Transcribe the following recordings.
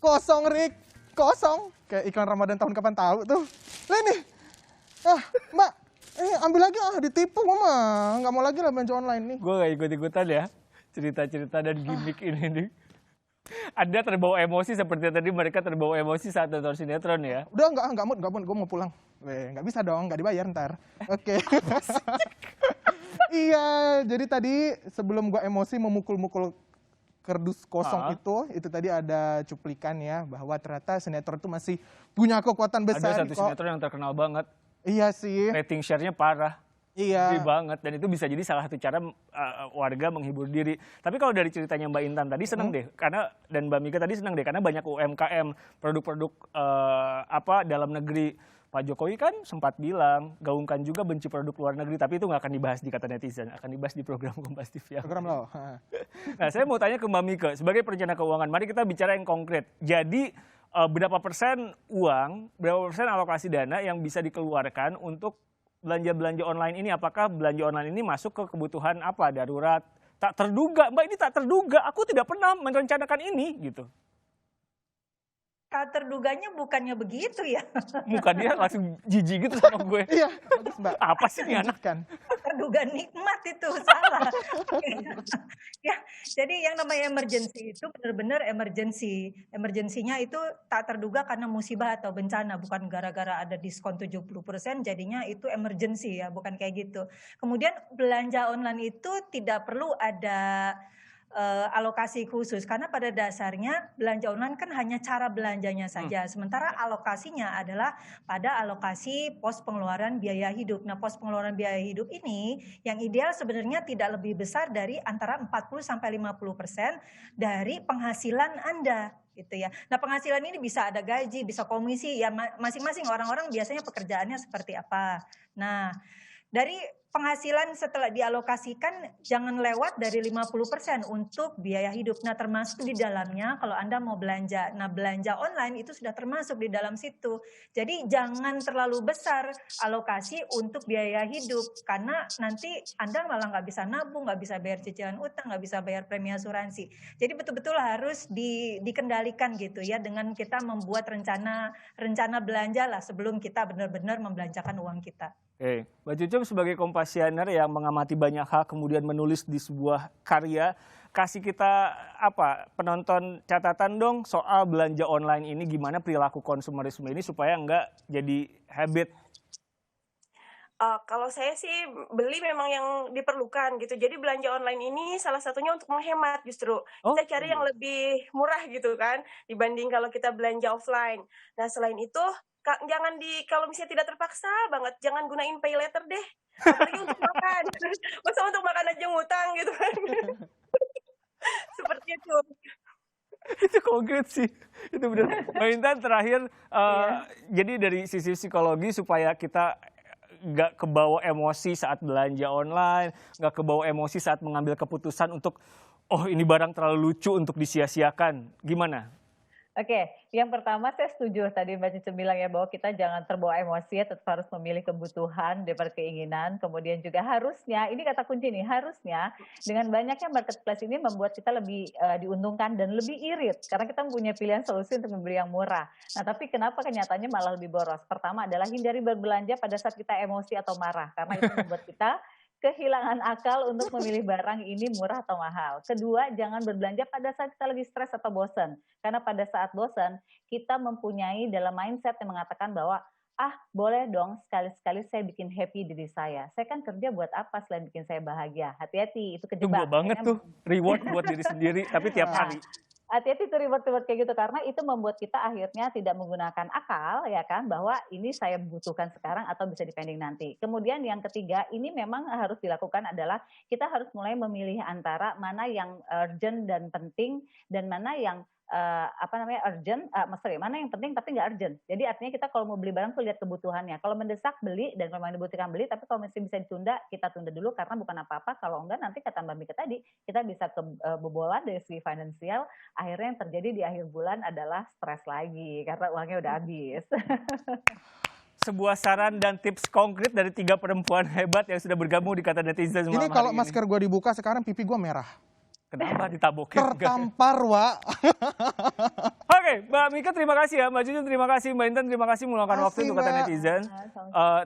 Kosong Rick, kosong. Kayak iklan Ramadan tahun kapan tahu tuh. Lah nih, Mbak, ambil lagi ditipu mama. Nggak mau lagi lah belanja online nih. Gue gak ikut-ikutan ya cerita-cerita dan gimmick ini nih. Anda terbawa emosi seperti tadi mereka terbawa emosi saat nonton sinetron ya. Udah nggak mood, gue mau pulang. Nggak bisa dong, nggak dibayar ntar. Oke. Iya, jadi tadi sebelum gue emosi memukul-mukul kardus kosong itu tadi ada cuplikan ya bahwa ternyata sinetron itu masih punya kekuatan besar. Ada satu sinetron yang terkenal banget. Iya sih. Rating share-nya parah. Iya. Gede banget dan itu bisa jadi salah satu cara warga menghibur diri. Tapi kalau dari ceritanya Mbak Intan tadi seneng deh karena dan Mbak Mika tadi seneng deh karena banyak UMKM produk-produk dalam negeri. Pak Jokowi kan sempat bilang gaungkan juga benci produk luar negeri tapi itu nggak akan dibahas di kata netizen, akan dibahas di program Kompas TV. Program lo. Nah saya mau tanya ke Mbak Mika sebagai perencana keuangan, mari kita bicara yang konkret. Jadi berapa persen uang, berapa persen alokasi dana yang bisa dikeluarkan untuk belanja-belanja online ini? Apakah belanja online ini masuk ke kebutuhan apa? Darurat? Tak terduga, Mbak ini tak terduga. Aku tidak pernah merencanakan ini gitu. Tak terduganya bukannya begitu ya? Muka dia langsung jijik gitu sama gue. Iya, bagus Mbak. Apa sih ini anak? Kan? Terduga nikmat itu, salah. Ya, jadi yang namanya emergency itu benar-benar emergency. Emergensinya itu tak terduga karena musibah atau bencana, bukan gara-gara ada diskon 70% jadinya itu emergency ya, bukan kayak gitu. Kemudian belanja online itu tidak perlu ada alokasi khusus karena pada dasarnya belanja online kan hanya cara belanjanya saja, sementara alokasinya adalah pada alokasi pos pengeluaran biaya hidup. Nah, pos pengeluaran biaya hidup ini yang ideal sebenarnya tidak lebih besar dari antara 40-50% dari penghasilan Anda gitu ya. Nah, penghasilan ini bisa ada gaji, bisa komisi ya, masing-masing orang-orang biasanya pekerjaannya seperti apa. Nah, dari penghasilan setelah dialokasikan jangan lewat dari 50% untuk biaya hidup. Nah, termasuk di dalamnya kalau Anda mau belanja. Nah, belanja online itu sudah termasuk di dalam situ. Jadi jangan terlalu besar alokasi untuk biaya hidup karena nanti Anda malah nggak bisa nabung, nggak bisa bayar cicilan utang, nggak bisa bayar premi asuransi. Jadi betul-betul harus dikendalikan gitu ya dengan kita membuat rencana belanja lah sebelum kita benar-benar membelanjakan uang kita. Oke, Mbak Cucum sebagai kompasianer yang mengamati banyak hal kemudian menulis di sebuah karya, kasih kita penonton catatan dong soal belanja online ini, gimana perilaku konsumerisme ini supaya nggak jadi habit. Kalau saya sih beli memang yang diperlukan gitu. Jadi belanja online ini salah satunya untuk menghemat justru. Kita cari yang lebih murah gitu kan dibanding kalau kita belanja offline. Nah, selain itu jangan kalau misalnya tidak terpaksa banget jangan gunain pay later deh. Apalagi untuk makan. Masa untuk makan aja ngutang gitu kan. Seperti itu. Itu konkret sih, itu benar. Mbak Intan terakhir, jadi dari sisi psikologi supaya kita nggak kebawa emosi saat belanja online, nggak kebawa emosi saat mengambil keputusan untuk, oh ini barang terlalu lucu untuk disia-siakan, gimana? Oke, yang pertama saya setuju tadi Mbak Cici bilang ya bahwa kita jangan terbawa emosi ya, tetap harus memilih kebutuhan daripada keinginan. Kemudian juga harusnya, ini kata kunci nih, harusnya dengan banyaknya marketplace ini membuat kita lebih diuntungkan dan lebih irit. Karena kita mempunyai pilihan solusi untuk membeli yang murah. Nah tapi kenapa kenyataannya malah lebih boros? Pertama adalah hindari berbelanja pada saat kita emosi atau marah. Karena itu membuat kita kehilangan akal untuk memilih barang ini murah atau mahal. Kedua, jangan berbelanja pada saat kita lagi stres atau bosan. Karena pada saat bosan, kita mempunyai dalam mindset yang mengatakan bahwa, boleh dong sekali-sekali saya bikin happy diri saya. Saya kan kerja buat apa selain bikin saya bahagia? Hati-hati, itu kejebak. Itu banget tuh, reward buat diri sendiri, tapi tiap hari. Hati-hati tuh reward-reward kayak gitu karena itu membuat kita akhirnya tidak menggunakan akal ya kan bahwa ini saya butuhkan sekarang atau bisa dipending nanti. Kemudian yang ketiga ini memang harus dilakukan adalah kita harus mulai memilih antara mana yang urgent dan penting dan mana yang urgent, maksudnya mana yang penting tapi nggak urgent. Jadi artinya kita kalau mau beli barang tuh lihat kebutuhannya. Kalau mendesak beli, dan kalau memang dibutuhkan beli, tapi kalau masih bisa ditunda, kita tunda dulu karena bukan apa-apa. Kalau enggak nanti kata Mbak Mika tadi, kita bisa kebobolan dari segi finansial. Akhirnya yang terjadi di akhir bulan adalah stres lagi karena uangnya udah habis. Sebuah saran dan tips konkret dari 3 perempuan hebat yang sudah bergabung di Kata Netizen Ini kalau masker gue dibuka sekarang pipi gue merah. Kenapa ditabokin? Tertampar, Wak. Oke, Mbak Mika terima kasih ya, Mbak Jujun terima kasih, Mbak Intan terima kasih meluangkan waktu untuk Kata Mbak. Netizen.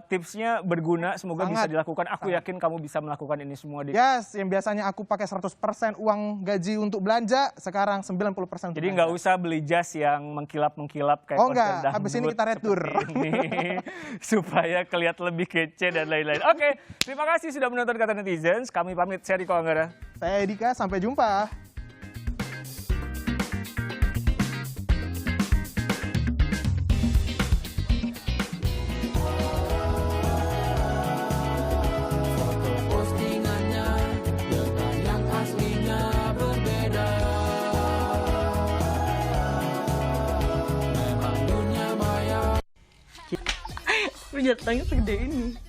Tipsnya berguna, semoga bisa dilakukan. Aku yakin kamu bisa melakukan ini semua. Yes, yang biasanya aku pakai 100% uang gaji untuk belanja, sekarang 90% untuk Jadi belanja. nggak usah beli jas yang mengkilap-mengkilap kayak Oh konser enggak, habis ini dangdut kita retur. seperti ini, supaya kelihatan lebih kece dan lain-lain. Oke, terima kasih sudah menonton Kata Netizen. Kami pamit, saya Riko Anggara. Saya Dika, sampai jumpa. Senjatanya segede ini.